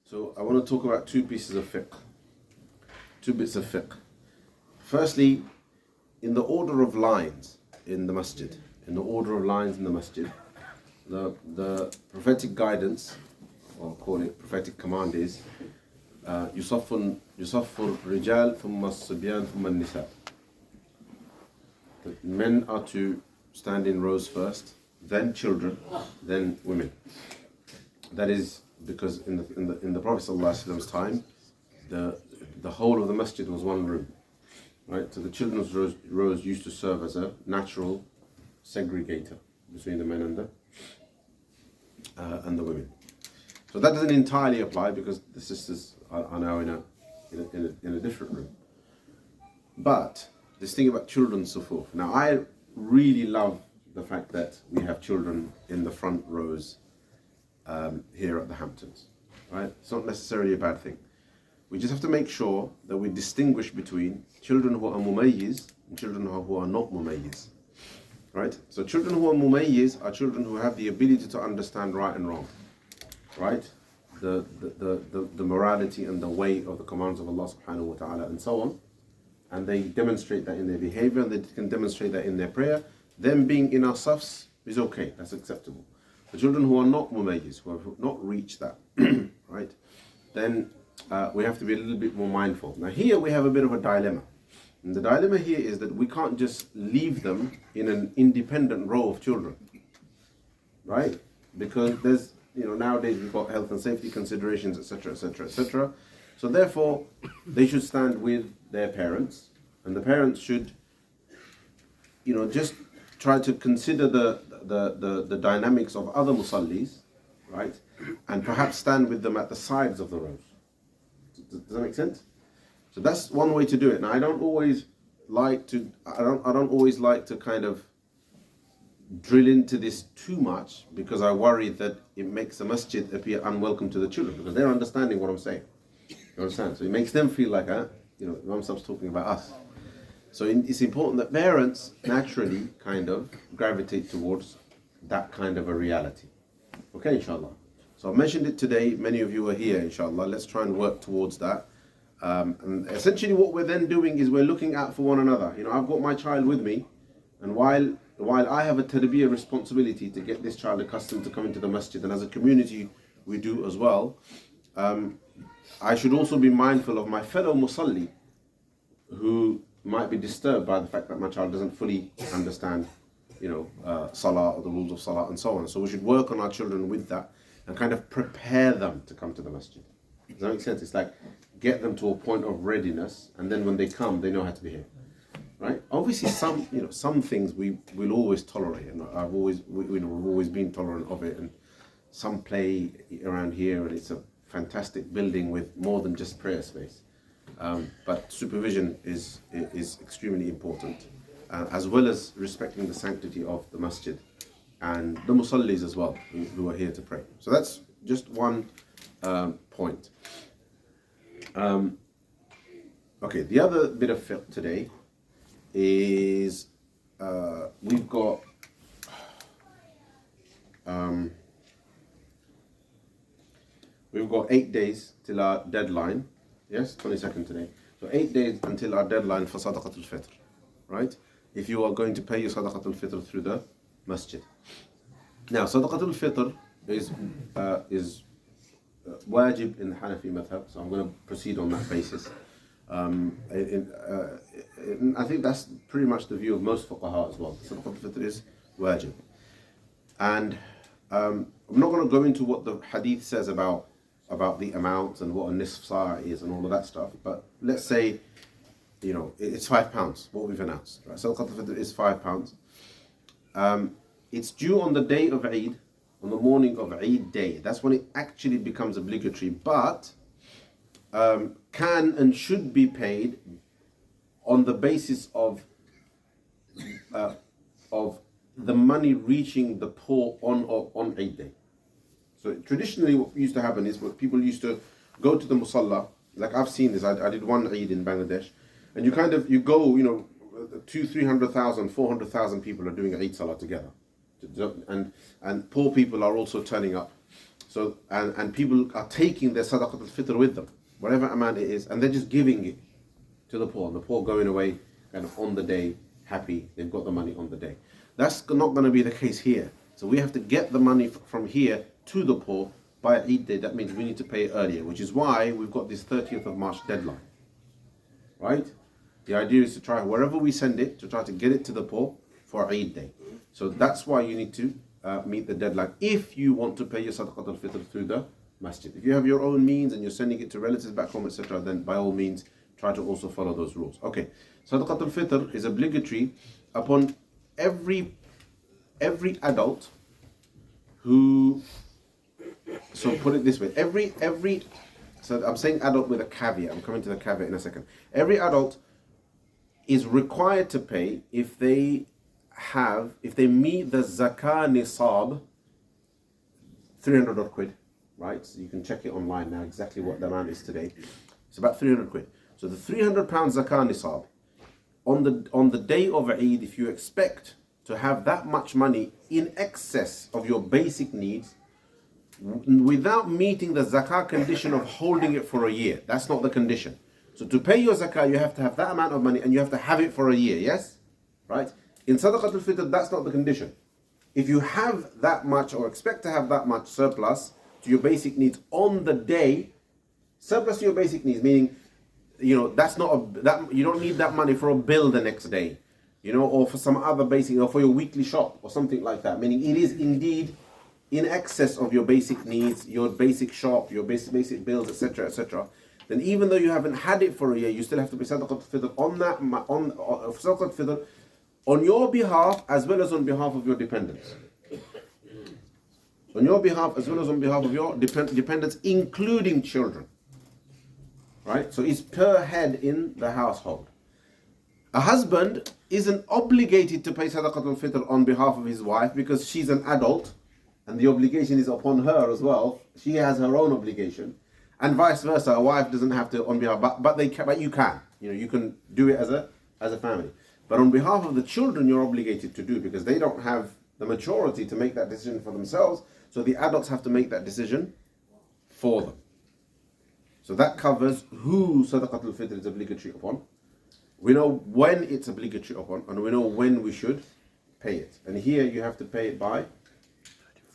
So I want to talk about two pieces of fiqh, two bits of fiqh. Firstly, in the order of lines in the masjid, the prophetic guidance, or call it prophetic command, is يصف الرجال ثم الصبيان ثم النساء. The men are to stand in rows first, then children, then women. That is because in the Prophet ﷺ's time, the whole of the masjid was one room, right? So the children's rows used to serve as a natural segregator between the men and the women. So that doesn't entirely apply because the sisters are now in a different room. But this thing about children's sufuf. Now I really love the fact that we have children in the front rows here at the Hamptons, right? It's not necessarily a bad thing. We just have to make sure that we distinguish between children who are mumayyiz and children who are not mumayyiz, right? So children who are mumayyiz are children who have the ability to understand right and wrong, right? The morality and the way of the commands of Allah subhanahu wa ta'ala and so on. And they demonstrate that in their behavior, and they can demonstrate that in their prayer. Them being in our safs is okay, that's acceptable. The children who are not mumayyiz, who have not reached that, right, then we have to be a little bit more mindful. Now here we have a bit of a dilemma. And the dilemma here is that we can't just leave them in an independent row of children, right? Because there's, nowadays we've got health and safety considerations, etc., etc., etc. So therefore, they should stand with their parents, and the parents should, just try to consider the dynamics of other musallis, right? And perhaps stand with them at the sides of the rows. Does that make sense? So that's one way to do it. Now I don't always like to kind of drill into this too much, because I worry that it makes the masjid appear unwelcome to the children, because they're understanding what I'm saying. You understand? So it makes them feel like, Imam Sab's talking about us. So it's important that parents naturally kind of gravitate towards that kind of a reality. Okay, inshallah. So I mentioned it today. Many of you are here, inshallah. Let's try and work towards that. And essentially what we're then doing is we're looking out for one another. I've got my child with me, and while I have a tarbiyah responsibility to get this child accustomed to coming to the masjid, and as a community we do as well, I should also be mindful of my fellow musalli who might be disturbed by the fact that my child doesn't fully understand, salah or the rules of salah and so on. So we should work on our children with that and kind of prepare them to come to the masjid. Does that make sense? It's like get them to a point of readiness, and then when they come, they know how to behave. Right? Obviously, some things we will always tolerate, and we've always been tolerant of it. And some play around here, and it's a fantastic building with more than just prayer space. But supervision is extremely important, as well as respecting the sanctity of the masjid and the musallis as well, who are here to pray. So that's just one point. Okay, the other bit of fiqh today is we've got we've got 8 days till our deadline. Yes, 22nd today. So 8 days until our deadline for Sadaqatul Fitr, right? If you are going to pay your Sadaqatul Fitr through the masjid. Now, Sadaqatul Fitr is wajib in the Hanafi madhab, so I'm going to proceed on that basis. I think that's pretty much the view of most fuqaha as well. Sadaqatul Fitr is wajib. And I'm not going to go into what the hadith says about the amounts and what a nisf sa' is and all of that stuff, but let's say, it's £5, what we've announced, right? Sadaqatul Fitr is £5. It's due on the day of Eid, on the morning of Eid day. That's when it actually becomes obligatory, but can and should be paid on the basis of the money reaching the poor on Eid day. So traditionally what used to happen is what people used to go to the musalla, like I've seen this, I did one Eid in Bangladesh, and you go, 200,000, 400,000 people are doing Eid Salah together. And poor people are also turning up. So, and people are taking their sadaqat al-fitr with them, whatever amount it is, and they're just giving it to the poor. And the poor going away kind of on the day, happy, they've got the money on the day. That's not going to be the case here. So we have to get the money from here to the poor by Eid day. That means we need to pay it earlier, which is why we've got this 30th of March deadline. Right? The idea is to try, wherever we send it, to try to get it to the poor for Eid day. So that's why you need to meet the deadline if you want to pay your sadaqat al-fitr through the masjid. If you have your own means and you're sending it to relatives back home, etc., then by all means try to also follow those rules. Okay, sadaqat al-fitr is obligatory upon every adult who, so put it this way, every so I'm saying adult with a caveat, I'm coming to the caveat in a second. Every adult is required to pay if they meet the zakah nisab, 300 odd quid, right? So you can check it online now exactly what the amount is today. It's about 300 quid. So the 300 pounds zakah nisab, on the day of Eid, if you expect to have that much money in excess of your basic needs, without meeting the zakah condition of holding it for a year, that's not the condition. So to pay your zakah, you have to have that amount of money and you have to have it for a year, yes? Right? In sadaqat al-fitr, that's not the condition. If you have that much or expect to have that much surplus to your basic needs on the day, surplus to your basic needs, meaning, that's not you don't need that money for a bill the next day, or for some other basic, or for your weekly shop or something like that. Meaning it is indeed in excess of your basic needs, your basic shop, your basic bills, etc., etc. Then even though you haven't had it for a year, you still have to pay sadaqat al-fitr on that sadaqat al-fitr on your behalf as well as on behalf of your dependents. On your behalf as well as on behalf of your dependents, including children. Right? So it's per head in the household. A husband isn't obligated to pay sadaqat al-fitr on behalf of his wife because she's an adult and the obligation is upon her as well. She has her own obligation. And vice versa, a wife doesn't have to on behalf, but you can. You can do it as a family. But on behalf of the children, you're obligated to do because they don't have the maturity to make that decision for themselves. So the adults have to make that decision for them. So that covers who sadaqat al-fitr is obligatory upon. We know when it's obligatory upon, and we know when we should pay it. And here you have to pay it by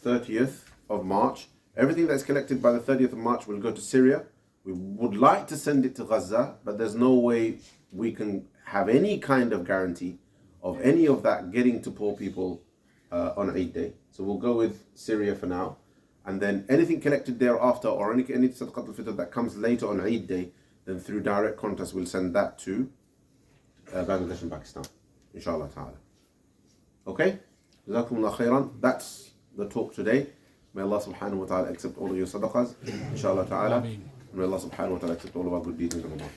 30th of March. Everything that's collected by the 30th of March will go to Syria. We would like to send it to Gaza, but there's no way we can have any kind of guarantee of any of that getting to poor people on Eid day. So we'll go with Syria for now. And then anything collected thereafter, or any sadaqat al-fitr that comes later on Eid day, then through direct contacts we'll send that to Bangladesh and Pakistan, inshallah ta'ala. Okay? Jazakumullah khairan. That's the talk today. May Allah subhanahu wa ta'ala accept all of your sadaqahs, inshallah ta'ala. May Allah subhanahu wa ta'ala accept all of our good deeds in Ramadan.